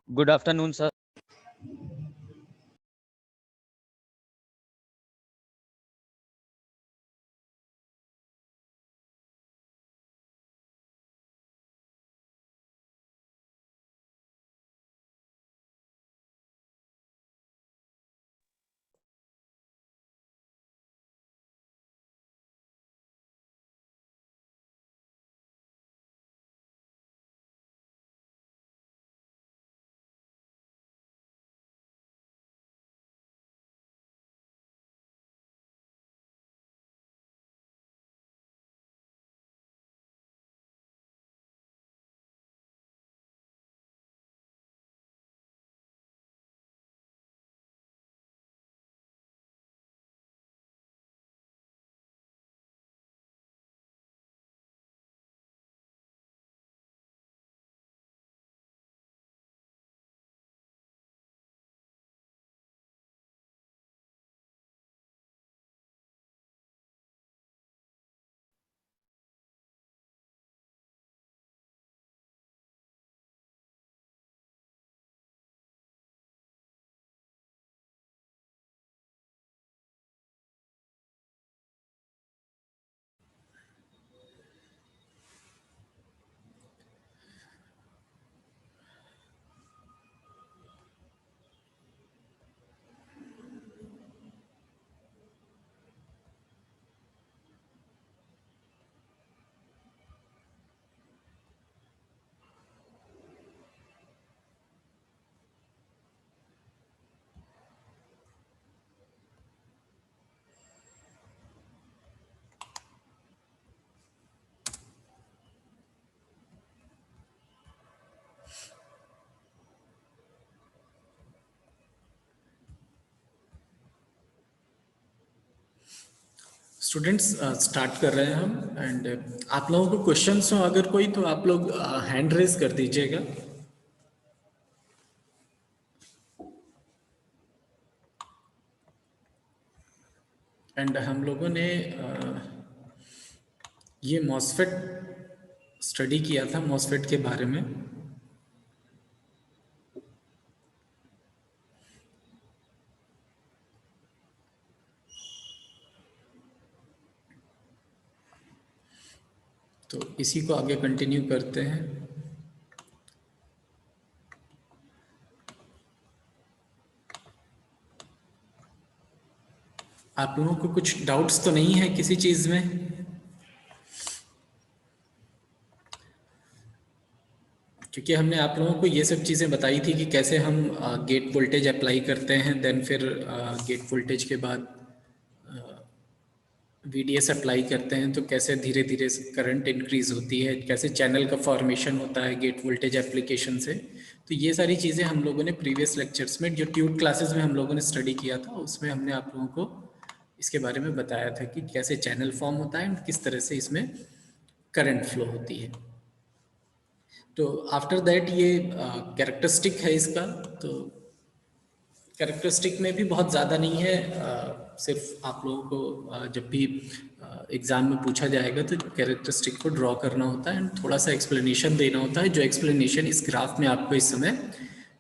Good afternoon, sir. Students start कर रहे हैं हम एंड आप लोगों को क्वेश्चंस हो अगर कोई तो आप लोग हैंड रेज कर दीजिएगा। एंड हम लोगों ने ये मॉसफेट स्टडी किया था, मॉसफेट के बारे में। तो इसी को आगे कंटिन्यू करते हैं। आप लोगों को कुछ डाउट्स तो नहीं है किसी चीज में? क्योंकि हमने आप लोगों को ये सब चीज़ें बताई थी कि कैसे हम गेट वोल्टेज अप्लाई करते हैं, देन फिर गेट वोल्टेज के बाद VDS अप्लाई करते हैं तो कैसे धीरे धीरे करंट इंक्रीज होती है, कैसे चैनल का फॉर्मेशन होता है गेट वोल्टेज एप्लीकेशन से। तो ये सारी चीज़ें हम लोगों ने प्रीवियस लेक्चर्स में, जो ट्यूब क्लासेस में हम लोगों ने स्टडी किया था, उसमें हमने आप लोगों को इसके बारे में बताया था कि कैसे चैनल फॉर्म होता है और किस तरह से इसमें करंट फ्लो होती है। तो आफ्टर दैट ये कैरेक्टरिस्टिक है इसका। तो कैरेक्टरिस्टिक में भी बहुत ज़्यादा नहीं है, सिर्फ आप लोगों को जब भी एग्ज़ाम में पूछा जाएगा तो कैरेक्टरिस्टिक को ड्रॉ करना होता है एंड थोड़ा सा एक्सप्लेनेशन देना होता है, जो एक्सप्लेनेशन इस ग्राफ में आपको इस समय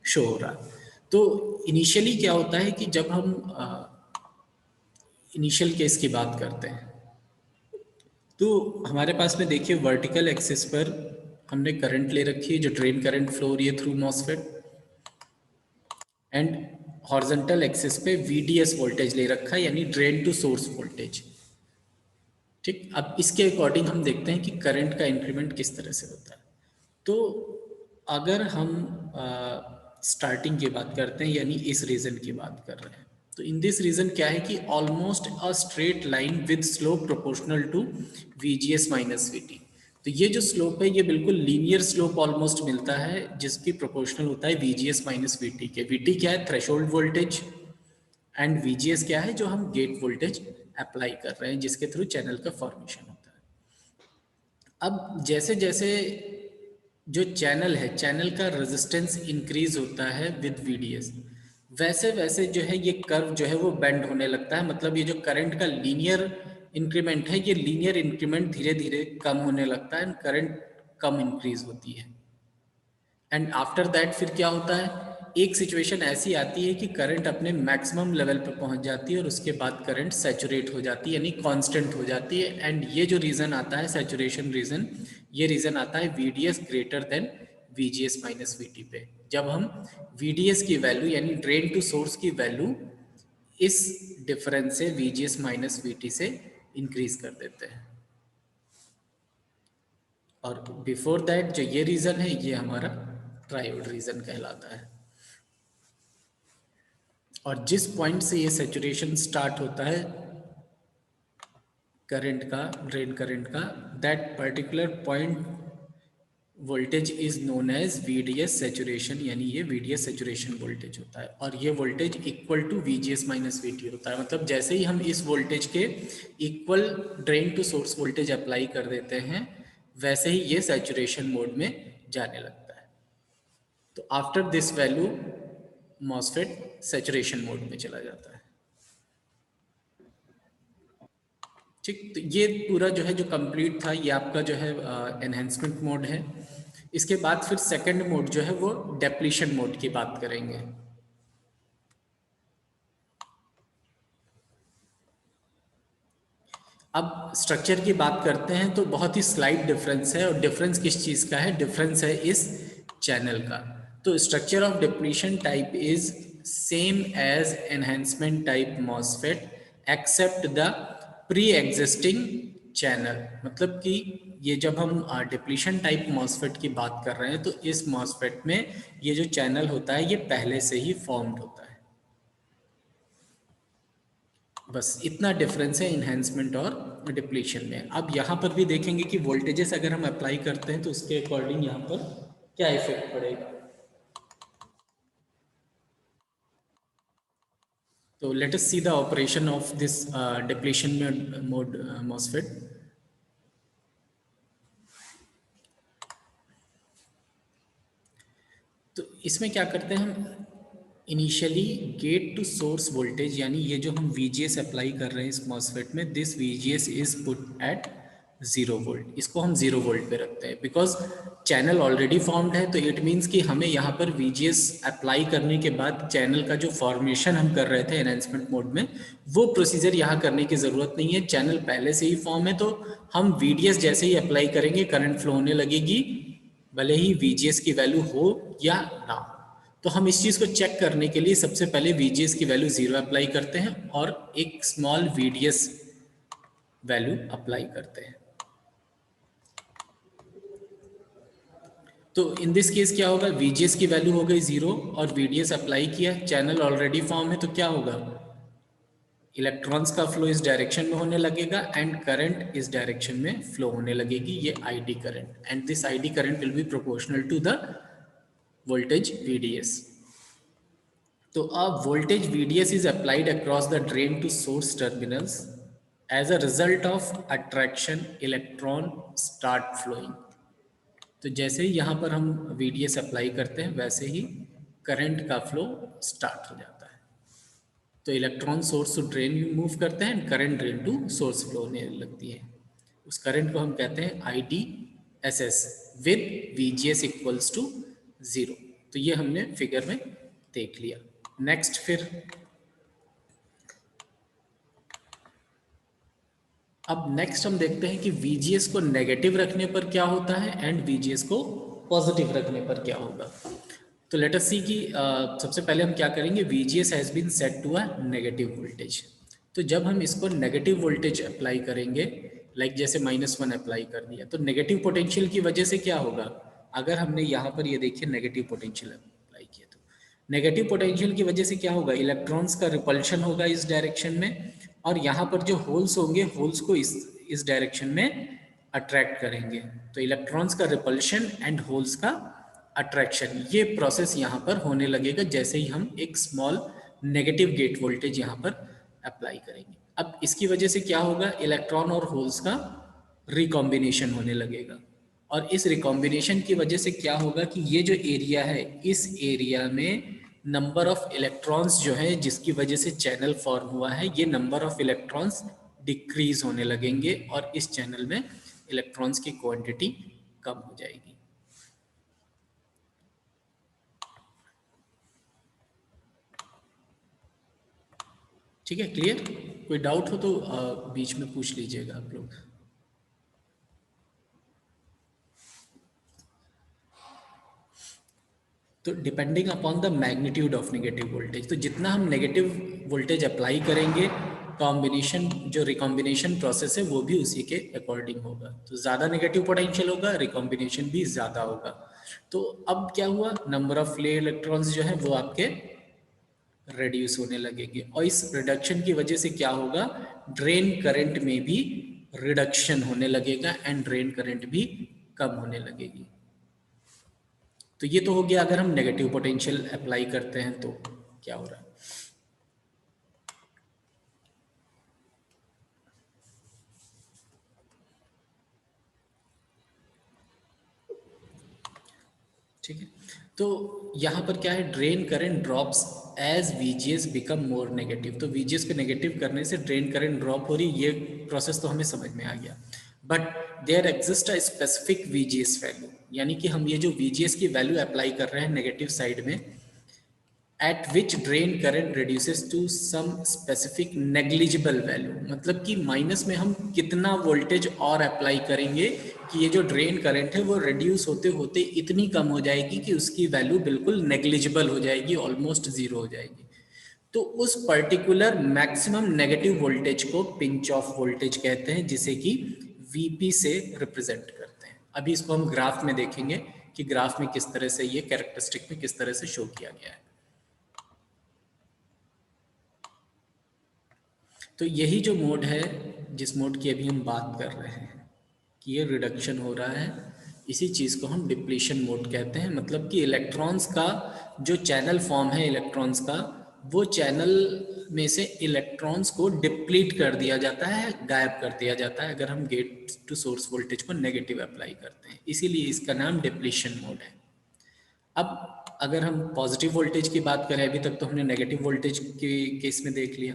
शो हो रहा है। तो इनिशियली क्या होता है कि जब हम इनिशियल केस की बात करते हैं तो हमारे पास में देखिए वर्टिकल एक्सिस पर हमने करंट ले रखी है जो ड्रेन करंट फ्लो हो रही है through MOSFET, and horizontal axis पे VDS वोल्टेज ले रखा है यानी ड्रेन टू सोर्स वोल्टेज। ठीक, अब इसके अकॉर्डिंग हम देखते हैं कि करंट का इंक्रीमेंट किस तरह से होता है। तो अगर हम स्टार्टिंग की बात करते हैं यानी इस रीजन की बात कर रहे हैं, तो इन दिस रीजन क्या है कि almost a straight line with slope proportional to VGS minus VT। तो ये जो स्लोप है ये बिल्कुल लीनियर स्लोप ऑलमोस्ट मिलता है जिसकी प्रोपोर्शनल होता है VGS माइनस VT के। VT क्या है? थ्रेशोल्ड वोल्टेज, एंड VGS क्या है? जो हम गेट वोल्टेज अप्लाई कर रहे हैं जिसके थ्रू चैनल का फॉर्मेशन होता है। अब जैसे जैसे जो चैनल है, चैनल का रेजिस्टेंस इंक्रीज होता है विद VDS, वैसे वैसे जो है ये कर्व जो है वो बेंड होने लगता है। मतलब ये जो करंट का लीनियर इंक्रीमेंट है ये लीनियर इंक्रीमेंट धीरे धीरे कम होने लगता है एंड करंट कम इंक्रीज होती है। एंड आफ्टर दैट फिर क्या होता है, एक सिचुएशन ऐसी आती है कि करंट अपने मैक्सिमम लेवल पर पहुंच जाती है और उसके बाद करंट सैचुरेट हो जाती है यानी कांस्टेंट हो जाती है। एंड ये जो रीजन आता है सैचुरेशन रीजन, ये रीजन आता है VDS greater than VGS minus VT पे, जब हम VDS की वैल्यू यानी ड्रेन टू सोर्स की वैल्यू इस डिफरेंस से VGS माइनस VT से इंक्रीज कर देते हैं। और बिफोर दैट जो ये रीजन है ये हमारा ट्रायोड रीजन कहलाता है। और जिस पॉइंट से ये सैचुरेशन स्टार्ट होता है करंट का, ड्रेन करंट का, that particular point voltage is known as VDS saturation, यानी ये VDS सैचुरेशन वोल्टेज होता है। और ये voltage equal to VGS minus VT होता है। मतलब जैसे ही हम इस वोल्टेज के equal drain to source voltage apply कर देते हैं वैसे ही ये सैचुरेशन मोड में जाने लगता है। तो after this value MOSFET saturation mode में चला जाता है। ठीक, तो ये पूरा जो है जो कंप्लीट था ये आपका जो है एनहेंसमेंट मोड है। इसके बाद फिर सेकंड मोड जो है वो डेप्लीशन मोड की बात करेंगे। अब स्ट्रक्चर की बात करते हैं तो बहुत ही स्लाइट डिफरेंस है, और डिफरेंस किस चीज़ का है? डिफरेंस है इस चैनल का। तो structure of depletion type is same as enhancement type MOSFET except the pre existing channel. मतलब कि ये जब हम डिप्लीशन टाइप मॉसफेट की बात कर रहे हैं तो इस मॉसफेट में ये जो चैनल होता है ये पहले से ही फॉर्म्ड होता है। बस इतना डिफरेंस है इन्हेंसमेंट और डिप्लीशन में। अब यहाँ पर भी देखेंगे कि वोल्टेजेस अगर हम अप्लाई करते हैं तो उसके अकॉर्डिंग यहाँ पर क्या इफेक्ट पड़ेगा। तो let us see the operation of this depletion mode MOSFET. तो इसमें क्या करते हैं हम, initially gate to source voltage यानी ये जो हम VGS अप्लाई कर रहे हैं इस मॉसफेट में, this VGS is put at 0 volt. इसको हम 0 वोल्ट पे रखते हैं बिकॉज चैनल ऑलरेडी फॉर्म्ड है। तो इट मीन्स कि हमें यहाँ पर VGS अप्लाई करने के बाद चैनल का जो फॉर्मेशन हम कर रहे थे एनहेंसमेंट मोड में वो प्रोसीजर यहाँ करने की ज़रूरत नहीं है। चैनल पहले से ही फॉर्म है तो हम VDS जैसे ही अप्लाई करेंगे करंट फ्लो होने लगेगी, भले ही VGS की वैल्यू हो या ना हो। तो हम इस चीज़ को चेक करने के लिए सबसे पहले VGS की वैल्यू 0 अप्लाई करते हैं और एक स्मॉल VDS वैल्यू अप्लाई करते हैं। तो इन दिस केस क्या होगा, VGS की वैल्यू हो गई 0 और VDS अप्लाई किया, चैनल ऑलरेडी फॉर्म है तो क्या होगा, इलेक्ट्रॉन्स का फ्लो इस डायरेक्शन में होने लगेगा एंड करंट इस डायरेक्शन में फ्लो होने लगेगी, ये ID current, and this ID current will be proportional to the voltage VDS। तो a voltage VDS is applied across the drain to source terminals. As a result of attraction, electron start flowing. तो जैसे ही यहाँ पर हम VDS apply करते हैं वैसे ही करंट का फ्लो स्टार्ट हो जाता है। तो electron source to drain move करते हैं and current drain to source flow होने लगती है। उस करंट को हम कहते हैं IDSS with VGS equals to 0। तो ये हमने फिगर में देख लिया। नेक्स्ट फिर अब नेक्स्ट हम देखते हैं कि VGS को नेगेटिव रखने पर क्या होता है एंड VGS को पॉजिटिव रखने पर क्या होगा। तो लेट अस सी कि सबसे पहले हम क्या करेंगे, VGS has been set to a negative voltage. तो जब हम इसको नेगेटिव वोल्टेज अप्लाई करेंगे, लाइक जैसे -1 अप्लाई कर दिया, तो नेगेटिव पोटेंशियल की वजह से क्या होगा, अगर हमने यहाँ पर ये देखिए नेगेटिव पोटेंशियल अप्लाई किया, तो नेगेटिव पोटेंशियल की वजह से क्या होगा, इलेक्ट्रॉन्स का रिपल्शन होगा इस डायरेक्शन में, और यहाँ पर जो होल्स होंगे होल्स को इस डायरेक्शन में अट्रैक्ट करेंगे। तो इलेक्ट्रॉन्स का रिपल्शन एंड होल्स का अट्रैक्शन, ये प्रोसेस यहाँ पर होने लगेगा जैसे ही हम एक स्मॉल नेगेटिव गेट वोल्टेज यहाँ पर अप्लाई करेंगे। अब इसकी वजह से क्या होगा, इलेक्ट्रॉन और होल्स का रिकॉम्बिनेशन होने लगेगा, और इस रिकॉम्बिनेशन की वजह से क्या होगा कि ये जो एरिया है, इस एरिया में नंबर ऑफ इलेक्ट्रॉन्स जो है जिसकी वजह से चैनल फॉर्म हुआ है, ये नंबर ऑफ इलेक्ट्रॉन्स डिक्रीज होने लगेंगे और इस चैनल में इलेक्ट्रॉन्स की क्वांटिटी कम हो जाएगी। ठीक है, क्लियर? कोई डाउट हो तो बीच में पूछ लीजिएगा आप लोग। तो depending upon the magnitude of negative voltage, तो जितना हम नेगेटिव वोल्टेज अप्लाई करेंगे, कॉम्बिनेशन जो रिकॉम्बिनेशन प्रोसेस है वो भी उसी के अकॉर्डिंग होगा। तो ज़्यादा नेगेटिव पोटेंशियल होगा, रिकॉम्बिनेशन भी ज़्यादा होगा। तो अब क्या हुआ, नंबर ऑफ फ्री इलेक्ट्रॉन्स जो है वो आपके रिड्यूस होने लगेंगे, और इस रिडक्शन की वजह से क्या होगा, ड्रेन करंट में भी रिडक्शन होने लगेगा एंड ड्रेन करंट भी कम होने लगेगी। तो ये तो हो गया अगर हम नेगेटिव पोटेंशियल अप्लाई करते हैं तो क्या हो रहा है। ठीक है, तो यहाँ पर क्या है, drain current drops as VGS become more negative. तो VGS को नेगेटिव करने से ड्रेन करंट ड्रॉप हो रही, ये प्रोसेस तो हमें समझ में आ गया। But there exist a specific VGS value, यानी कि हम ये जो VGS की वैल्यू अप्लाई कर रहे हैं नेगेटिव साइड में, at which drain current reduces to some specific negligible value, मतलब कि माइनस में हम कितना वोल्टेज और अप्लाई करेंगे कि ये जो ड्रेन करंट है वो रिड्यूस होते होते इतनी कम हो जाएगी कि उसकी वैल्यू बिल्कुल नेग्लिजिबल हो जाएगी, ऑलमोस्ट जीरो हो जाएगी। तो उस पर्टिकुलर मैक्सिमम नेगेटिव वोल्टेज को पिंच ऑफ वोल्टेज कहते हैं, जिसे कि VP से रिप्रेजेंट करते हैं। अभी इसको हम ग्राफ में देखेंगे कि ग्राफ में किस तरह से ये कैरेक्टरिस्टिक में किस तरह से शो किया गया है। तो यही जो मोड है, जिस मोड की अभी हम बात कर रहे हैं कि ये रिडक्शन हो रहा है, इसी चीज़ को हम डिप्लीशन मोड कहते हैं। मतलब कि इलेक्ट्रॉन्स का जो चैनल फॉर्म है इलेक्ट्रॉन्स का, वो चैनल में से इलेक्ट्रॉन्स को डिप्लीट कर दिया जाता है, गायब कर दिया जाता है, अगर हम गेट टू सोर्स वोल्टेज को नेगेटिव अप्लाई करते हैं। इसीलिए इसका नाम डिप्लीशन मोड है। अब अगर हम पॉजिटिव वोल्टेज की बात करें, अभी तक तो हमने नेगेटिव वोल्टेज के केस में देख लिया।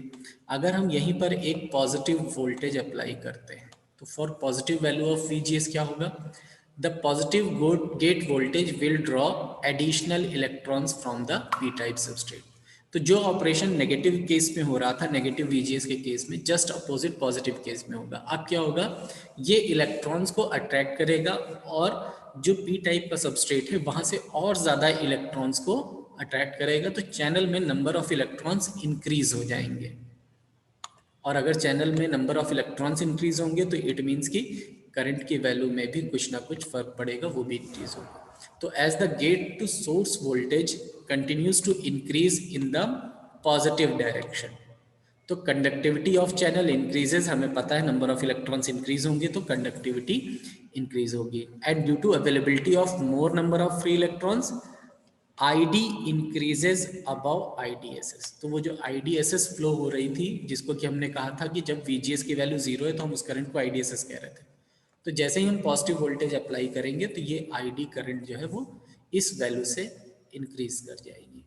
अगर हम यहीं पर एक पॉजिटिव वोल्टेज अप्लाई करते हैं तो for positive value of VGS क्या होगा, the positive gate voltage will draw additional electrons from the P type substrate. तो जो ऑपरेशन नेगेटिव केस में हो रहा था, नेगेटिव VGS के केस में, जस्ट अपोजिट पॉजिटिव केस में होगा। अब क्या होगा, ये इलेक्ट्रॉन्स को अट्रैक्ट करेगा और जो पी टाइप का सबस्ट्रेट है वहां से और ज़्यादा इलेक्ट्रॉन्स को अट्रैक्ट करेगा, तो चैनल में नंबर ऑफ इलेक्ट्रॉन्स इंक्रीज हो जाएंगे। और अगर चैनल में नंबर ऑफ इलेक्ट्रॉन्स इंक्रीज होंगे तो इट मीन्स कि करंट की वैल्यू में भी कुछ ना कुछ फर्क पड़ेगा, वो भी इंक्रीज होगा। तो as the gate to source voltage continues to increase in the positive direction, तो कंडक्टिविटी ऑफ चैनल इंक्रीजेज, हमें पता है नंबर ऑफ इलेक्ट्रॉन्स इंक्रीज होंगे तो कंडक्टिविटी इंक्रीज होगी। And due to availability of more number of free electrons, ID increases above IDSS। तो वो जो IDSS फ्लो हो रही थी, जिसको कि हमने कहा था कि जब VGS की वैल्यू जीरो है तो हम उस करंट को IDSS कह रहे थे, तो जैसे ही हम पॉजिटिव वोल्टेज अप्लाई करेंगे तो ये ID करंट जो है वो इस वैल्यू से इंक्रीज कर जाएगी।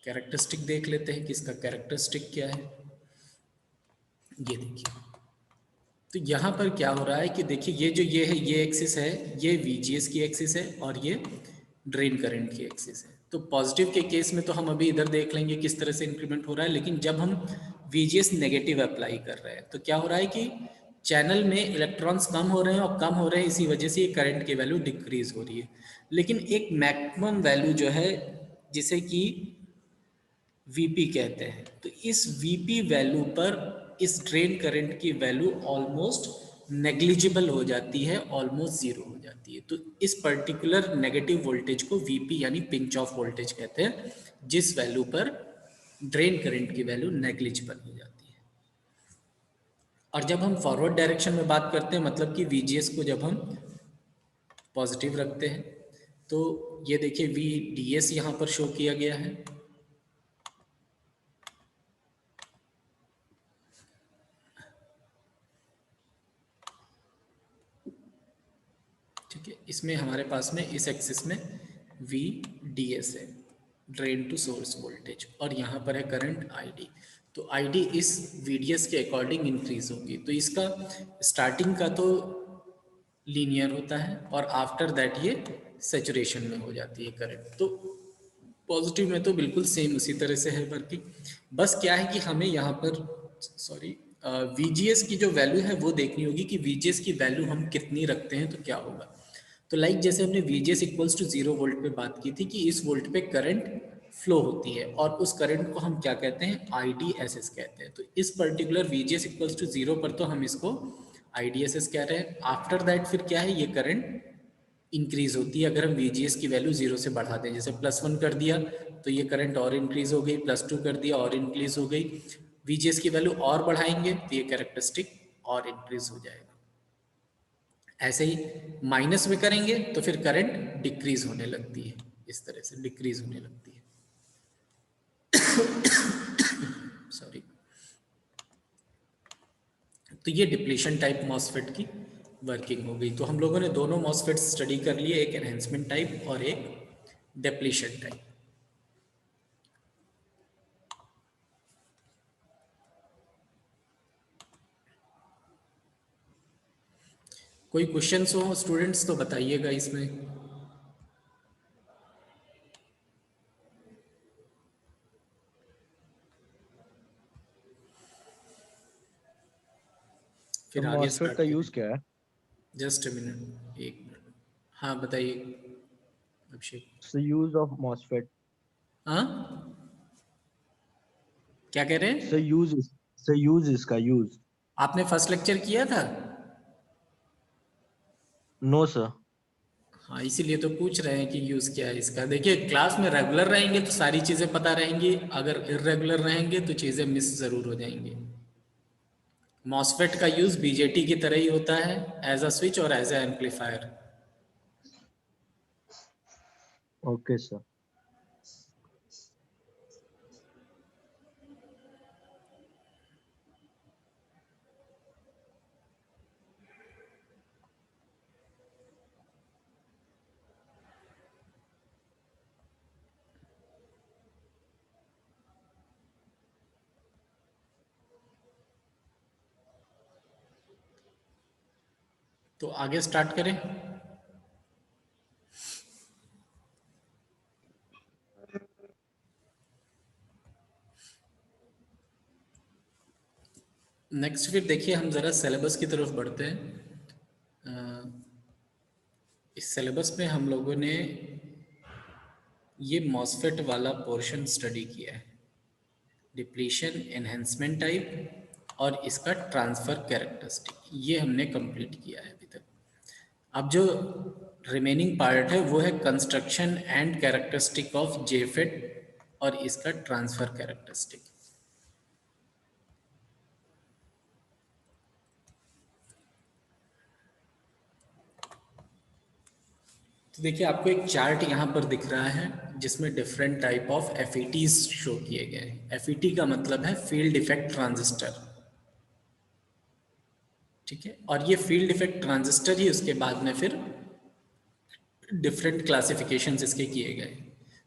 कैरेक्टरिस्टिक देख लेते हैं कि इसका कैरेक्टरिस्टिक क्या है। ये देखिए, तो यहाँ पर क्या हो रहा है कि देखिए ये जो ये है, ये एक्सिस है, ये VGS की एक्सिस है और ये ड्रेन करंट की एक्सिस है। तो पॉजिटिव के केस में तो हम अभी इधर देख लेंगे किस तरह से इंक्रीमेंट हो रहा है, लेकिन जब हम VGS नेगेटिव अप्लाई कर रहे हैं तो क्या हो रहा है कि चैनल में इलेक्ट्रॉन्स कम हो रहे हैं, और कम हो रहे हैं इसी वजह से ये करंट की वैल्यू डिक्रीज हो रही है। लेकिन एक मैक्सिमम वैल्यू जो है जिसे कि VP कहते हैं, तो इस VP वैल्यू पर इस ड्रेन करंट की वैल्यू ऑलमोस्ट नेग्लिजिबल हो जाती है, ऑलमोस्ट जीरो हो जाती है। तो इस पर्टिकुलर नेगेटिव वोल्टेज को VP यानी पिंच ऑफ वोल्टेज कहते हैं, जिस वैल्यू पर ड्रेन करंट की वैल्यू नेग्लिजिबल हो जाती है। और जब हम फॉरवर्ड डायरेक्शन में बात करते हैं, मतलब कि VGS को जब हम पॉजिटिव रखते हैं, तो ये देखिए VDS यहाँ पर शो किया गया है। ठीक है, इसमें हमारे पास में इस एक्सिस में VDS है, ड्रेन टू सोर्स वोल्टेज, और यहाँ पर है करंट ID। तो ID इस VDS के अकॉर्डिंग इंक्रीज होगी। तो इसका स्टार्टिंग का तो लीनियर होता है और आफ्टर दैट ये सेचुरेशन में हो जाती है करंट। तो पॉजिटिव में तो बिल्कुल सेम उसी तरह से है वर्किंग। बस क्या है कि हमें यहाँ पर VGS की जो वैल्यू है वो देखनी होगी कि VGS की वैल्यू हम कितनी रखते हैं तो क्या होगा। तो लाइक जैसे हमने VGS इक्वल्स टू 0 वोल्ट पे बात की थी कि इस वोल्ट पे करंट फ्लो होती है, और उस करंट को हम क्या कहते हैं, IDSS कहते हैं। तो इस पर्टिकुलर VGS इक्वल्स टू 0 पर तो हम इसको IDSS कह रहे हैं। आफ्टर दैट फिर क्या है, ये करंट इंक्रीज होती है अगर हम VGS की वैल्यू 0 से बढ़ा दें। जैसे +1 कर दिया तो ये करंट और इंक्रीज हो गई, +2 कर दिया और इंक्रीज हो गई। VGS की वैल्यू और बढ़ाएंगे तो ये कैरेक्टरिस्टिक और इंक्रीज हो जाएगा। ऐसे ही माइनस में करेंगे तो फिर करंट डिक्रीज होने लगती है, इस तरह से डिक्रीज होने लगती है। सॉरी। तो ये डिप्लीशन टाइप मॉसफेट की वर्किंग हो गई। तो हम लोगों ने दोनों मॉसफेट स्टडी कर लिए, एक एनहेंसमेंट टाइप और एक डिप्लीशन टाइप। कोई क्वेश्चंस हो स्टूडेंट्स तो बताइएगा इसमें। तो फिर आगे मॉसफेट स्टार्ट का करें। यूज क्या है? जस्ट अ मिनट, एक मिनट। हाँ बताइए अभिषेक। Use of MOSFET. हाँ क्या कह रहे हैं? यूज इसका यूज। आपने फर्स्ट लेक्चर किया था? No sir. हाँ इसीलिए तो पूछ रहे हैं कि यूज़ क्या है इसका। देखिए क्लास में रेगुलर रहेंगे तो सारी चीज़ें पता रहेंगी, अगर इरेगुलर रहेंगे तो चीज़ें मिस ज़रूर हो जाएंगी। मॉसफेट का यूज़ BJT की तरह ही होता है, एज अ स्विच और as a amplifier. Okay sir. तो आगे स्टार्ट करें। नेक्स्ट फिर देखिए हम ज़रा सिलेबस की तरफ बढ़ते हैं। इस सिलेबस में हम लोगों ने ये मॉसफेट वाला पोर्शन स्टडी किया है, डिप्लीशन, एनहेंसमेंट टाइप और इसका ट्रांसफ़र कैरेक्टरिस्टिक, ये हमने कंप्लीट किया है अभी तक। अब जो रिमेनिंग पार्ट है वो है construction and characteristic of JFET और इसका ट्रांसफ़र कैरेक्टरिस्टिक। तो देखिए आपको एक चार्ट यहाँ पर दिख रहा है जिसमें different type of FETs show किए गए हैं। FET का मतलब है फील्ड इफेक्ट ट्रांजिस्टर, ठीक है। और ये फील्ड इफेक्ट ट्रांजिस्टर ही उसके बाद में फिर डिफरेंट क्लासिफिकेशंस इसके किए गए।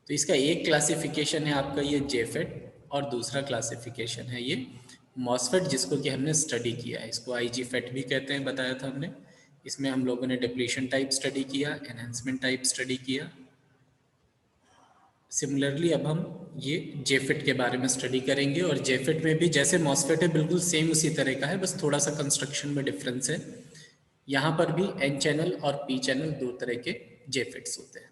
तो इसका एक क्लासिफिकेशन है आपका ये जेफेट और दूसरा क्लासिफिकेशन है ये मॉसफेट, जिसको कि हमने स्टडी किया है। इसको IG फेट भी कहते हैं, बताया था हमने। इसमें हम लोगों ने डिप्लीशन टाइप स्टडी किया, एनहेंसमेंट टाइप स्टडी किया सिमिलरली अब हम ये जेफिट के बारे में स्टडी करेंगे, और जेफिट में भी जैसे मॉसफेट है बिल्कुल सेम उसी तरह का है, बस थोड़ा सा कंस्ट्रक्शन में डिफरेंस है। यहाँ पर भी एन चैनल और पी चैनल दो तरह के जेफिट्स होते हैं।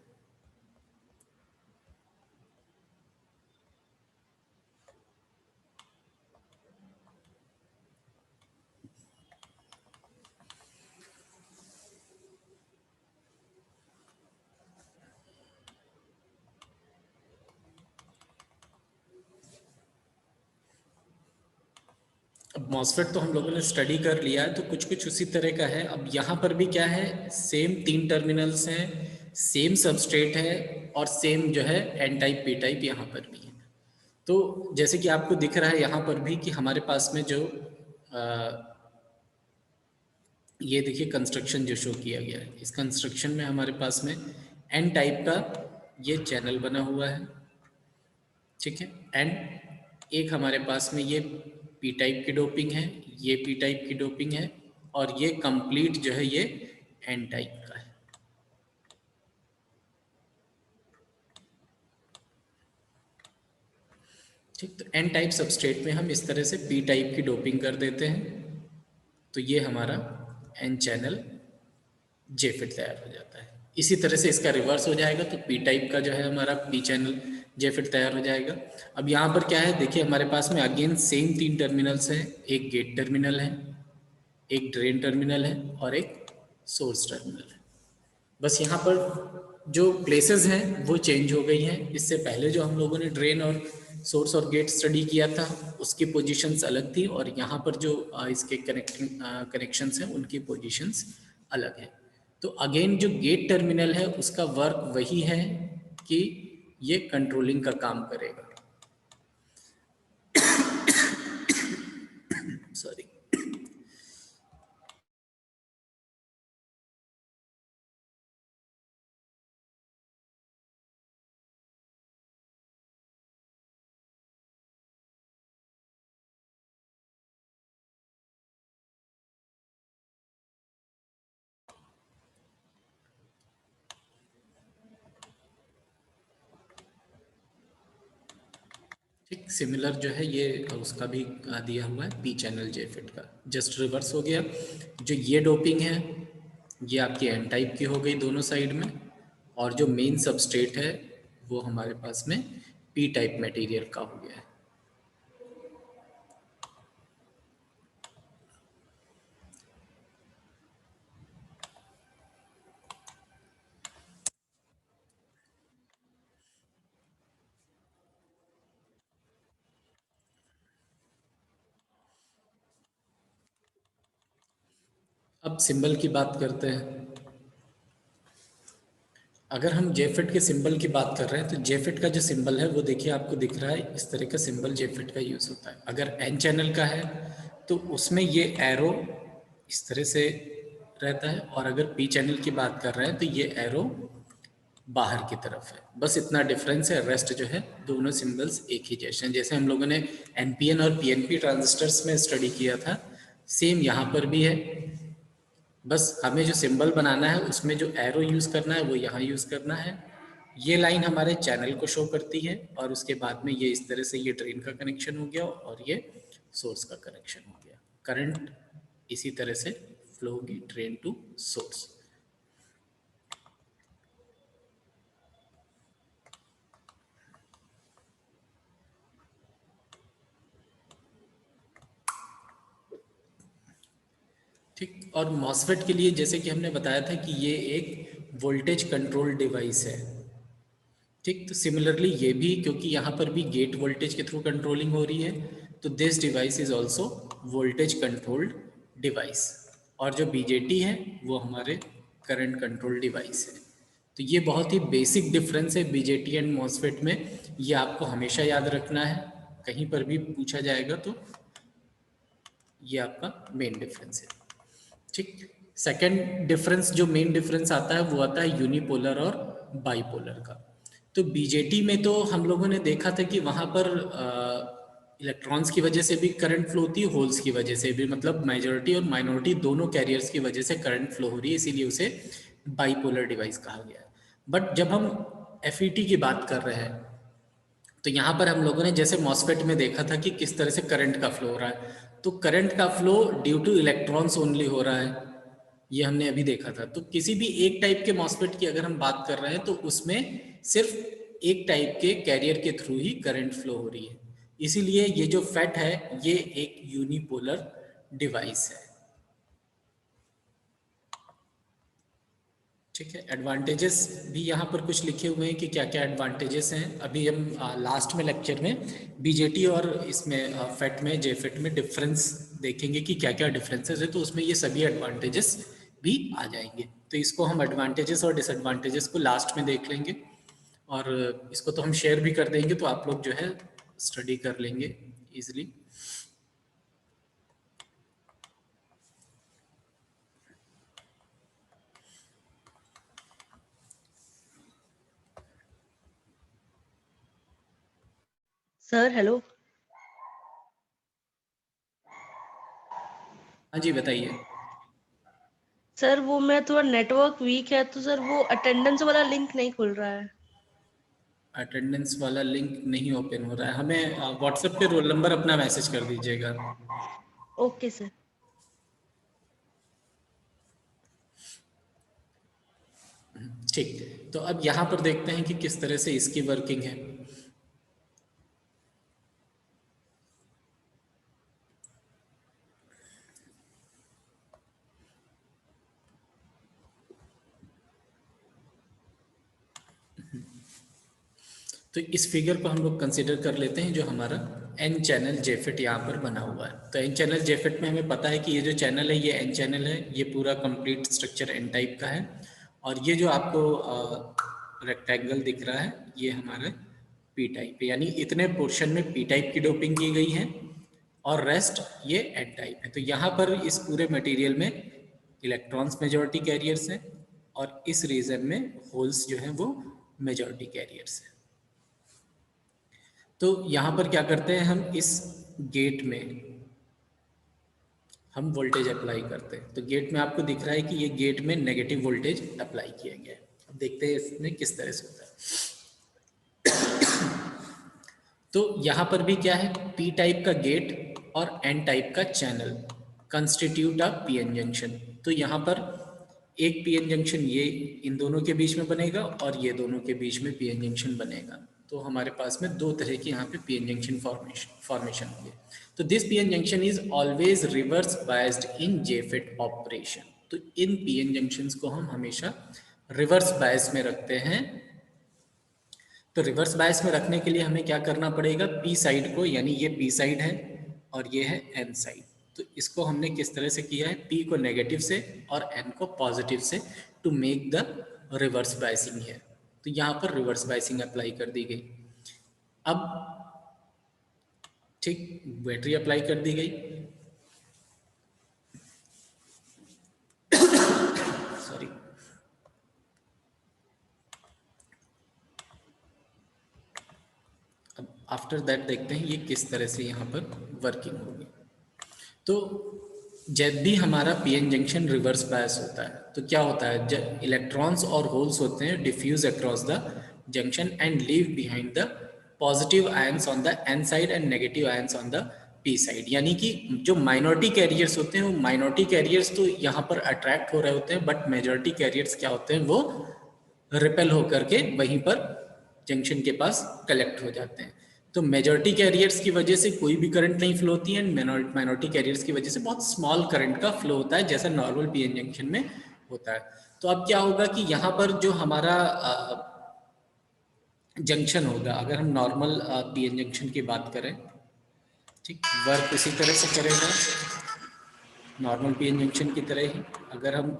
अब मॉसफेट तो हम लोगों ने स्टडी कर लिया है, तो कुछ कुछ उसी तरह का है। अब यहाँ पर भी क्या है, सेम 3 टर्मिनल्स हैं, सेम सबस्ट्रेट है, और सेम जो है एन टाइप पी टाइप यहाँ पर भी है। तो जैसे कि आपको दिख रहा है यहाँ पर भी कि हमारे पास में जो ये देखिए कंस्ट्रक्शन जो शो किया गया है, इस कंस्ट्रक्शन में हमारे पास में एन टाइप का ये चैनल बना हुआ है, ठीक है। एंड एक हमारे पास में ये पी टाइप की डोपिंग है, ये पी टाइप की डोपिंग है, और ये कंप्लीट जो है ये एन टाइप का है, ठीक। तो एन टाइप सबस्ट्रेट में हम इस तरह से पी टाइप की डोपिंग कर देते हैं, तो ये हमारा एन चैनल जेफिट तैयार हो जाता है। इसी तरह से इसका रिवर्स हो जाएगा, तो पी टाइप का जो है हमारा पी चैनल जेफिट तैयार हो जाएगा। अब यहाँ पर क्या है, देखिए हमारे पास में अगेन सेम 3 टर्मिनल्स हैं, एक गेट टर्मिनल है, एक ड्रेन टर्मिनल है, और एक सोर्स टर्मिनल है। बस यहाँ पर जो प्लेसेस हैं वो चेंज हो गई हैं। इससे पहले जो हम लोगों ने ड्रेन और सोर्स और गेट स्टडी किया था उसकी पोजीशंस अलग थी, और यहाँ पर जो इसके कनेक्शंस हैं उनकी पोजीशंस अलग है। तो अगेन जो गेट टर्मिनल है उसका वर्क वही है कि ये कंट्रोलिंग का काम करेगा, सॉरी। ठीक सिमिलर जो है ये उसका भी दिया हुआ है पी चैनल जेफिट का, जस्ट रिवर्स हो गया। जो ये डोपिंग है ये आपकी एन टाइप की हो गई दोनों साइड में, और जो मेन सबस्ट्रेट है वो हमारे पास में पी टाइप मटेरियल का हो गया है। अब सिंबल की बात करते हैं। अगर हम जेफिट के सिंबल की बात कर रहे हैं तो जेफिट का जो सिंबल है वो देखिए आपको दिख रहा है, इस तरह का सिंबल जेफिट का यूज़ होता है। अगर एन चैनल का है तो उसमें ये एरो इस तरह से रहता है, और अगर पी चैनल की बात कर रहे हैं तो ये एरो बाहर की तरफ है। बस इतना डिफरेंस है, रेस्ट जो है दोनों सिंबल्स एक ही जैसे हैं। जैसे हम लोगों ने एनपीएन और पीएनपी ट्रांजिस्टर्स में स्टडी किया था, सेम यहाँ पर भी है। बस हमें जो सिंबल बनाना है उसमें जो एरो यूज़ करना है वो यहाँ यूज़ करना है। ये लाइन हमारे चैनल को शो करती है, और उसके बाद में ये इस तरह से ये ड्रेन का कनेक्शन हो गया और ये सोर्स का कनेक्शन हो गया। करंट इसी तरह से फ्लो होगी ड्रेन टू सोर्स। ठीक। और मॉसफेट के लिए जैसे कि हमने बताया था कि ये एक वोल्टेज कंट्रोल डिवाइस है, ठीक। तो सिमिलरली ये भी, क्योंकि यहाँ पर भी गेट वोल्टेज के थ्रू कंट्रोलिंग हो रही है, तो this device is also voltage controlled device. और जो बीजेटी है वो हमारे करंट कंट्रोल डिवाइस है। तो ये बहुत ही बेसिक डिफरेंस है बीजेटी एंड मॉसफेट में, ये आपको हमेशा याद रखना है, कहीं पर भी पूछा जाएगा तो ये आपका मेन डिफरेंस है, ठीक। सेकेंड डिफरेंस जो मेन डिफरेंस आता है वो आता है यूनिपोलर और बाइपोलर का। तो बीजेटी में तो हम लोगों ने देखा था कि वहाँ पर इलेक्ट्रॉन्स की वजह से भी करंट फ्लो होती है, होल्स की वजह से भी, मतलब मेजॉरिटी और माइनॉरिटी दोनों कैरियर्स की वजह से करंट फ्लो हो रही है, इसीलिए उसे बाइपोलर डिवाइस कहा गया है। बट जब हम एफईटी की बात कर रहे हैं तो यहाँ पर हम लोगों ने जैसे मॉसफेट में देखा था कि किस तरह से करंट का फ्लो हो रहा है, तो करंट का flow due two electrons only हो रहा है, ये हमने अभी देखा था। तो किसी भी एक टाइप के मॉसफेट की अगर हम बात कर रहे हैं तो उसमें सिर्फ एक टाइप के कैरियर के थ्रू ही करंट फ्लो हो रही है, इसीलिए ये जो फेट है ये एक यूनिपोलर डिवाइस है। ठीक है, एडवांटेजेस भी यहाँ पर कुछ लिखे हुए हैं कि क्या क्या एडवांटेजेस हैं। अभी हम लास्ट में लेक्चर में बीजेटी और इसमें फेट में जेफेट में डिफरेंस देखेंगे कि क्या क्या डिफरेंसेस है, तो उसमें ये सभी एडवांटेजेस भी आ जाएंगे। तो इसको हम एडवांटेजेस और डिसएडवांटेजेस को लास्ट में देख लेंगे, और इसको तो हम शेयर भी कर देंगे, तो आप लोग जो है स्टडी कर लेंगे ईजिली। Sir hello. हाँ जी, बताइए। सर वो मैं थोड़ा नेटवर्क वीक है तो सर वो अटेंडेंस वाला लिंक नहीं खुल रहा है। अटेंडेंस वाला लिंक नहीं ओपन हो रहा है, हमें व्हाट्सएप पे रोल नंबर अपना मैसेज कर दीजिएगा। Okay sir. ठीक, तो अब यहाँ पर देखते हैं कि किस तरह से इसकी वर्किंग है। तो इस फिगर को हम लोग कंसिडर कर लेते हैं जो हमारा एन चैनल जेफिट यहाँ पर बना हुआ है। तो एन चैनल जेफिट में हमें पता है कि ये जो चैनल है ये एन चैनल है, ये पूरा कंप्लीट स्ट्रक्चर एन टाइप का है, और ये जो आपको रेक्टेंगल दिख रहा है ये हमारा पी टाइप है, यानी इतने पोर्शन में पी टाइप की डोपिंग की गई है और रेस्ट ये एन टाइप है। तो यहाँ पर इस पूरे मटेरियल में इलेक्ट्रॉन्स मेजॉरिटी कैरियर्स हैं, और इस रीजन में होल्स जो हैं वो मेजॉरिटी कैरियर्स हैं। तो यहाँ पर क्या करते हैं, हम इस गेट में हम वोल्टेज अप्लाई करते हैं। तो गेट में आपको दिख रहा है कि ये गेट में नेगेटिव वोल्टेज अप्लाई किया गया है। अब देखते हैं इसमें किस तरह से होता है। तो यहाँ पर भी क्या है, पी टाइप का गेट और एन टाइप का channel constitute a PN junction. तो यहाँ पर एक पीएन जंक्शन ये इन दोनों के बीच में बनेगा और ये दोनों के बीच में पीएन जंक्शन बनेगा। तो हमारे पास में दो तरह की यहाँ पे पीएन जंक्शन फॉर्मेशन होंगे। तो this PN junction is always reverse biased in JFET operation. तो इन पीएन जंक्शंस को हम हमेशा रिवर्स बायस में रखते हैं। तो रिवर्स बायस में रखने के लिए हमें क्या करना पड़ेगा, पी साइड को, यानी ये पी साइड है और ये है एन साइड, तो इसको हमने किस तरह से किया है, पी को नेगेटिव से और एन को पॉजिटिव से, to make the reverse biasing है। तो यहाँ पर रिवर्स बायसिंग अप्लाई कर दी गई। अब ठीक, बैटरी अप्लाई कर दी गई, सॉरी। अब आफ्टर दैट देखते हैं ये किस तरह से यहाँ पर वर्किंग होगी। तो जब भी हमारा पीएन जंक्शन रिवर्स बायस होता है तो क्या होता है, जब इलेक्ट्रॉन्स और होल्स होते हैं diffuse across the junction and leave behind the positive ions on the N side and negative ions on the P side. यानी कि जो माइनॉरिटी कैरियर्स होते हैं वो माइनॉरिटी कैरियर्स तो यहाँ पर अट्रैक्ट हो रहे होते हैं, बट मेजॉरिटी कैरियर्स क्या होते हैं, वो रिपेल होकर के वहीं पर जंक्शन के पास कलेक्ट हो जाते हैं। तो मेजॉरिटी कैरियर्स की वजह से कोई भी करंट नहीं फ्लो होती है, एंड माइनॉरिटी कैरियर्स की वजह से बहुत स्मॉल करंट का फ्लो होता है, जैसा नॉर्मल पीएन जंक्शन में होता है। तो अब क्या होगा कि यहाँ पर जो हमारा जंक्शन होगा, अगर हम नॉर्मल पीएन जंक्शन की बात करें, ठीक, वर्क इसी तरह से करेगा नॉर्मल पीएन जंक्शन की तरह ही। अगर हम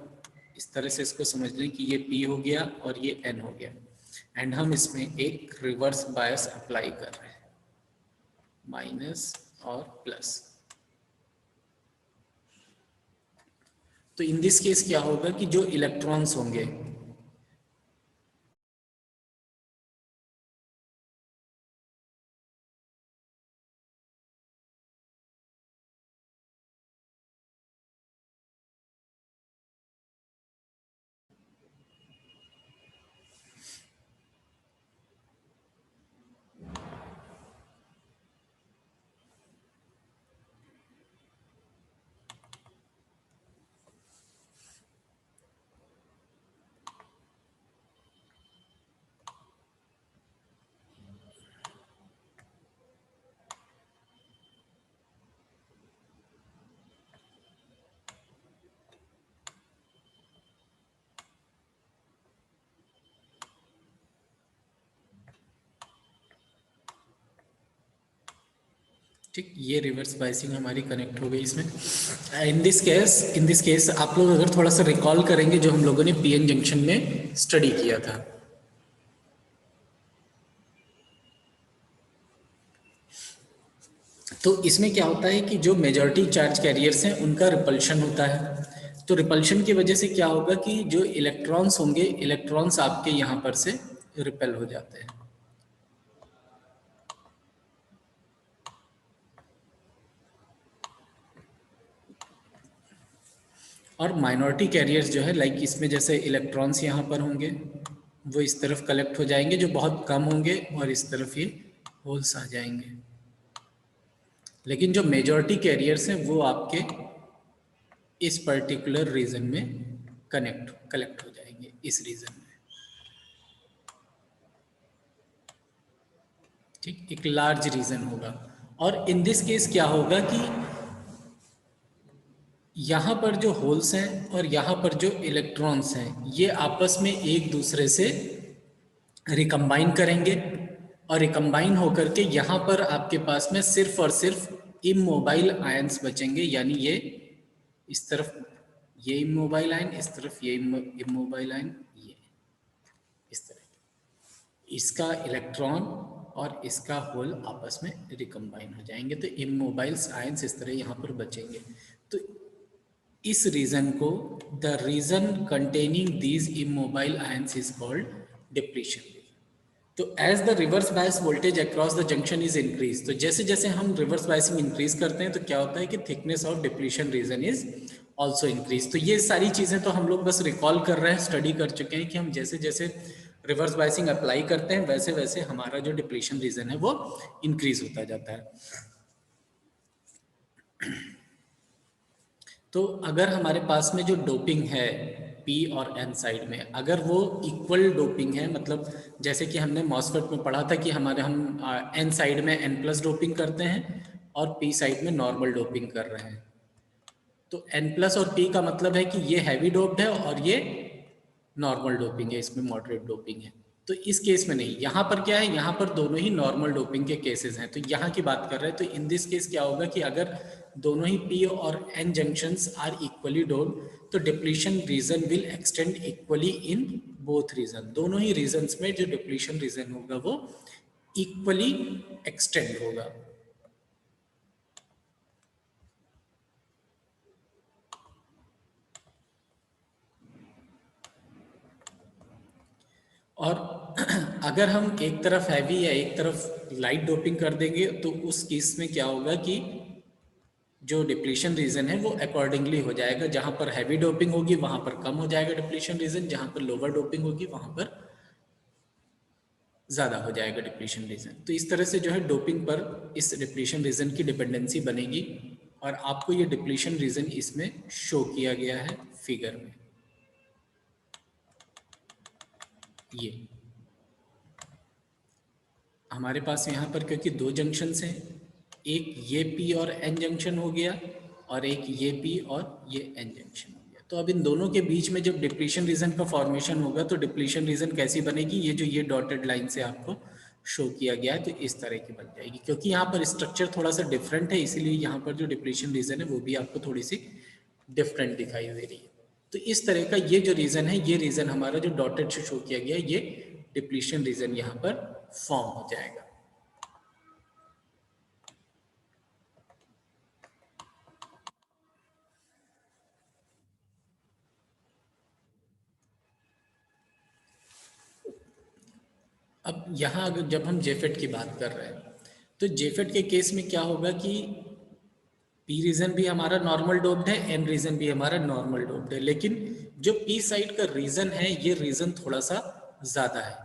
इस तरह से इसको समझ लें कि ये पी हो गया और ये एन हो गया, एंड हम इसमें एक रिवर्स बायस अप्लाई कर रहे हैं, माइनस और प्लस। तो इन दिस केस क्या होगा कि जो इलेक्ट्रॉन्स होंगे ठीक, ये रिवर्स बायसिंग हमारी कनेक्ट हो गई इसमें। इन दिस केस आप लोग अगर थोड़ा सा रिकॉल करेंगे जो हम लोगों ने पीएन जंक्शन में स्टडी किया था, तो इसमें क्या होता है कि जो मेजॉरिटी चार्ज कैरियर्स हैं उनका रिपल्शन होता है। तो रिपल्शन की वजह से क्या होगा कि जो इलेक्ट्रॉन्स होंगे, इलेक्ट्रॉन्स आपके यहाँ पर से रिपेल हो जाते हैं। और माइनॉरिटी कैरियर्स जो है, लाइक इसमें जैसे इलेक्ट्रॉन्स यहाँ पर होंगे वो इस तरफ कलेक्ट हो जाएंगे जो बहुत कम होंगे, और इस तरफ ये होल्स आ जाएंगे। लेकिन जो मेजॉरिटी कैरियर्स हैं वो आपके इस पर्टिकुलर रीजन में कलेक्ट हो जाएंगे, इस रीजन में। ठीक, एक लार्ज रीजन होगा। और इन दिस केस क्या होगा कि यहाँ पर जो होल्स हैं और यहाँ पर जो इलेक्ट्रॉन्स हैं ये आपस में एक दूसरे से रिकम्बाइन करेंगे, और रिकम्बाइन होकर के यहाँ पर आपके पास में सिर्फ और सिर्फ इमोबाइल आयंस बचेंगे। यानी ये इस तरफ ये इमोबाइल आयन, इस तरफ ये इमोबाइल आयन, ये इस तरह इसका इलेक्ट्रॉन और इसका होल आपस में रिकम्बाइन हो जाएंगे, तो इमोबाइल्स आयंस इस तरह यहाँ पर बचेंगे। तो इस रीजन को, the region containing these immobile ions is called depletion. तो as the reverse bias voltage across the junction is increase, तो जैसे जैसे हम रिवर्स बायसिंग इंक्रीज करते हैं तो क्या होता है कि thickness of depletion region is also increase. तो ये सारी चीजें तो हम लोग बस रिकॉल कर रहे हैं, स्टडी कर चुके हैं कि हम जैसे जैसे रिवर्स बायसिंग अप्लाई करते हैं वैसे वैसे हमारा जो डिप्लीशन रीजन है वो इंक्रीज होता जाता है। तो अगर हमारे पास में जो डोपिंग है P और N साइड में, अगर वो इक्वल डोपिंग है, मतलब जैसे कि हमने मॉसफेट में पढ़ा था कि हम N साइड में N+ डोपिंग करते हैं और P साइड में नॉर्मल डोपिंग कर रहे हैं, तो N+ और P का मतलब है कि ये हैवी डोप्ड है और ये नॉर्मल डोपिंग है, इसमें मॉडरेट डोपिंग है। तो इस केस में नहीं, यहाँ पर क्या है, यहाँ पर दोनों ही नॉर्मल डोपिंग के केसेस हैं, तो यहाँ की बात कर रहे हैं। तो इन दिस केस क्या होगा कि अगर दोनों ही P और N junctions are equally doped, तो depletion region will extend equally in both region. दोनों ही रीजन्स में जो डिप्लीशन रीजन होगा वो इक्वली एक्सटेंड होगा। और अगर हम एक तरफ हैवी या एक तरफ लाइट डोपिंग कर देंगे तो उस केस में क्या होगा कि जो डिप्लीशन रीजन है वो अकॉर्डिंगली हो जाएगा। जहां पर हैवी डोपिंग होगी वहां पर कम हो जाएगा डिप्लीशन रीजन, जहां पर लोअर डोपिंग होगी वहां पर ज्यादा हो जाएगा डिप्लीशन रीजन। तो इस तरह से जो है डोपिंग पर इस डिप्लीशन रीजन की डिपेंडेंसी बनेगी, और आपको ये डिप्लीशन रीजन इसमें शो किया गया है फिगर में। ये हमारे पास यहाँ पर क्योंकि दो जंक्शंस हैं, एक ये P और N जंक्शन हो गया और एक ये P और ये N जंक्शन हो गया। तो अब इन दोनों के बीच में जब डिप्लीशन रीजन का फॉर्मेशन होगा तो डिप्लीशन रीजन कैसी बनेगी, ये जो ये डॉटेड लाइन से आपको शो किया गया है, तो इस तरह की बन जाएगी। क्योंकि यहाँ पर स्ट्रक्चर थोड़ा सा डिफरेंट है, इसीलिए यहाँ पर जो डिप्लीशन रीजन है वो भी आपको थोड़ी सी डिफरेंट दिखाई दे रही है। तो इस तरह का ये जो रीजन है, ये रीजन हमारा जो डॉटेड से शो किया गया है, ये डिप्लीशन रीजन यहाँ पर फॉर्म हो जाएगा। अब यहाँ अगर जब हम जेफेट की बात कर रहे हैं तो जेफेट के केस में क्या होगा कि P रीजन भी हमारा नॉर्मल डोप्ड है, N रीजन भी हमारा नॉर्मल डोप्ड है, लेकिन जो P साइड का रीजन है ये रीजन थोड़ा सा ज्यादा है।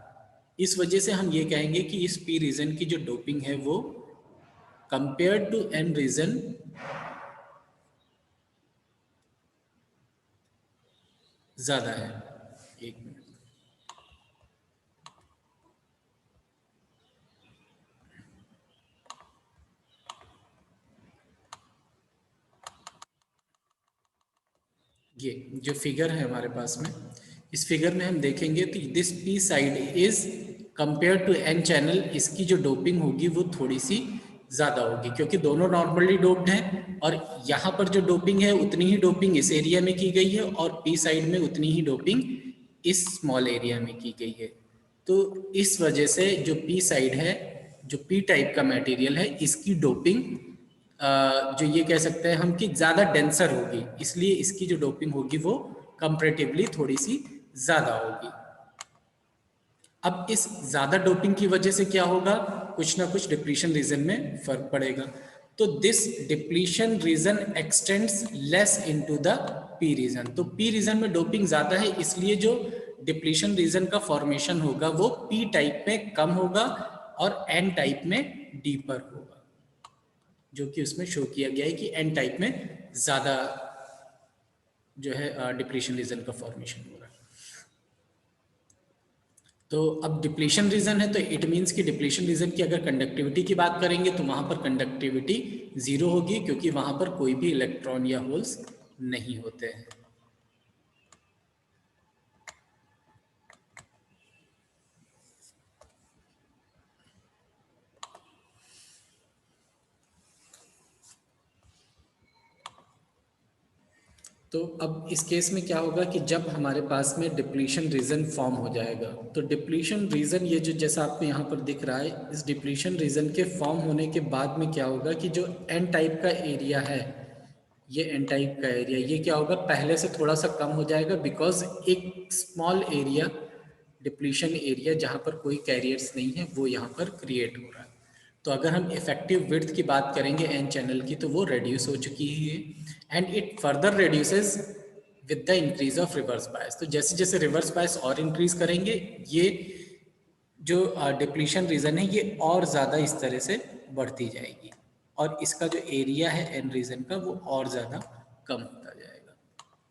इस वजह से हम ये कहेंगे कि इस P रीजन की जो डोपिंग है वो कंपेयर्ड टू N रीजन ज्यादा है। एक मिनट, ये जो फिगर है हमारे पास में, इस फिगर में हम देखेंगे तो this P side is compare to N channel, इसकी जो डोपिंग होगी वो थोड़ी सी ज़्यादा होगी, क्योंकि दोनों नॉर्मली डोप्ड हैं और यहाँ पर जो डोपिंग है उतनी ही डोपिंग इस एरिया में की गई है और पी साइड में उतनी ही डोपिंग इस स्मॉल एरिया में की गई है। तो इस वजह से जो पी साइड है, जो पी टाइप का मटेरियल है, इसकी डोपिंग जो ये कह सकते हैं हम कि ज़्यादा डेंसर होगी, इसलिए इसकी जो डोपिंग होगी वो कंपैरेटिवली थोड़ी सी ज़्यादा होगी। अब इस ज़्यादा डोपिंग की वजह से क्या होगा, कुछ ना कुछ डिप्लीशन रीजन में फर्क पड़ेगा। तो this depletion region x tends less into the P region. तो पी रीजन में डोपिंग ज़्यादा है, इसलिए जो डिप्लीशन रीजन का फॉर्मेशन होगा वो पी टाइप में कम होगा और एन टाइप में डीपर होगा, जो कि उसमें शो किया गया है कि एन टाइप में ज़्यादा जो है डिप्लीशन रीजन का फॉर्मेशन हो रहा है। तो अब डिप्लीशन रीजन है तो इट मीन्स कि डिप्लीशन रीजन की अगर कंडक्टिविटी की बात करेंगे तो वहाँ पर कंडक्टिविटी 0 होगी, क्योंकि वहाँ पर कोई भी इलेक्ट्रॉन या होल्स नहीं होते हैं। तो अब इस केस में क्या होगा कि जब हमारे पास में डिप्लीशन रीजन फॉर्म हो जाएगा, तो डिप्लीशन रीजन ये जो जैसा आपको यहाँ पर दिख रहा है, इस डिप्लीशन रीजन के फॉर्म होने के बाद में क्या होगा कि जो एन टाइप का एरिया है, ये एन टाइप का एरिया, ये क्या होगा, पहले से थोड़ा सा कम हो जाएगा, बिकॉज एक स्मॉल एरिया, डिप्लीशन एरिया जहाँ पर कोई कैरियर्स नहीं है, वो यहाँ पर क्रिएट हो रहा है। तो अगर हम इफेक्टिव विड्थ की बात करेंगे एन चैनल की, तो वो रिड्यूस हो चुकी है and it further reduces with the increase of reverse bias. तो जैसे जैसे रिवर्स बायस और इंक्रीज करेंगे, ये जो डिप्लीशन रीजन है ये और ज़्यादा इस तरह से बढ़ती जाएगी और इसका जो एरिया है एन रीजन का वो और ज़्यादा कम होता जाएगा।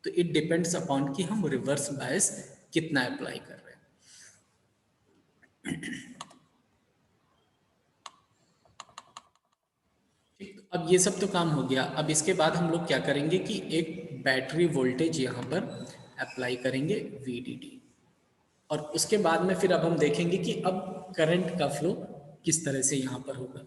तो इट डिपेंड्स अपॉन कि हम रिवर्स बायस कितना अप्लाई कर रहे हैं। अब ये सब तो काम हो गया। अब इसके बाद हम लोग क्या करेंगे कि एक बैटरी वोल्टेज यहाँ पर अप्लाई करेंगे VDD, और उसके बाद में फिर अब हम देखेंगे कि अब करंट का फ्लो किस तरह से यहाँ पर होगा।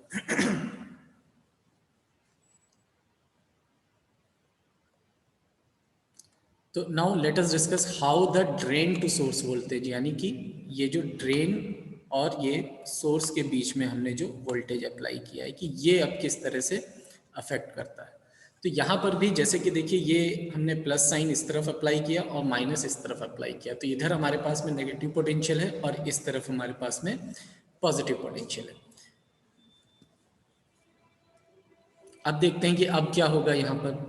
तो now let us discuss how the drain to source voltage, यानी कि ये जो ड्रेन और ये सोर्स के बीच में हमने जो वोल्टेज अप्लाई किया है कि ये अब किस तरह से अफेक्ट करता है। तो यहाँ पर भी जैसे कि देखिए, ये हमने प्लस साइन इस तरफ अप्लाई किया और माइनस इस तरफ अप्लाई किया, तो इधर हमारे पास में नेगेटिव पोटेंशियल है और इस तरफ हमारे पास में पॉजिटिव पोटेंशियल है। अब देखते हैं कि अब क्या होगा यहाँ पर।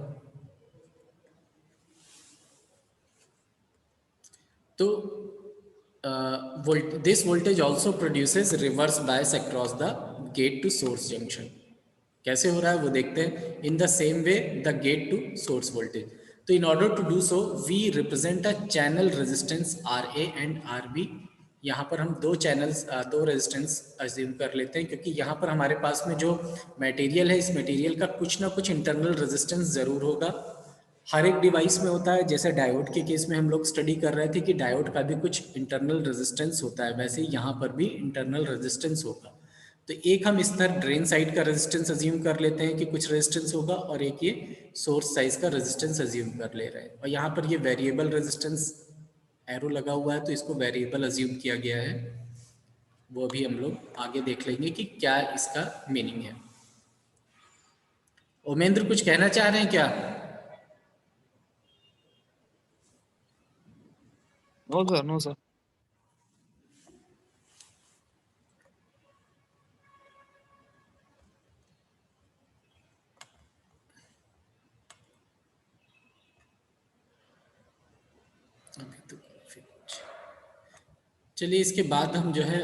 तो this voltage also produces reverse bias across the gate to source junction। कैसे हो रहा है वो देखते हैं। in the same way the gate to source voltage। तो in order to do so we represent a channel resistance RA and RB। यहाँ पर हम दो चैनल्स, दो रेजिस्टेंस अज्यूम कर लेते हैं, क्योंकि यहाँ पर हमारे पास में जो मटेरियल है, इस मटेरियल का कुछ ना कुछ इंटरनल रेजिस्टेंस ज़रूर होगा। हर एक डिवाइस में होता है। जैसे डायोड के केस में हम लोग स्टडी कर रहे थे कि डायोड का भी कुछ इंटरनल रेजिस्टेंस होता है, वैसे ही यहाँ पर भी इंटरनल रेजिस्टेंस होगा। तो एक हम इस तरह ड्रेन साइड का रेजिस्टेंस अज्यूम कर लेते हैं कि कुछ रेजिस्टेंस होगा, और एक ये सोर्स साइड का रेजिस्टेंस अज्यूम कर ले रहे हैं। और यहाँ पर ये वेरिएबल रेजिस्टेंस एरो लगा हुआ है, तो इसको वेरिएबल अज्यूम किया गया है। वो भी हम लोग आगे देख लेंगे कि क्या इसका मीनिंग है। उमेंद्र कुछ कहना चाह रहे हैं क्या? No sir, no sir. अभी तो चलिए, इसके बाद हम जो है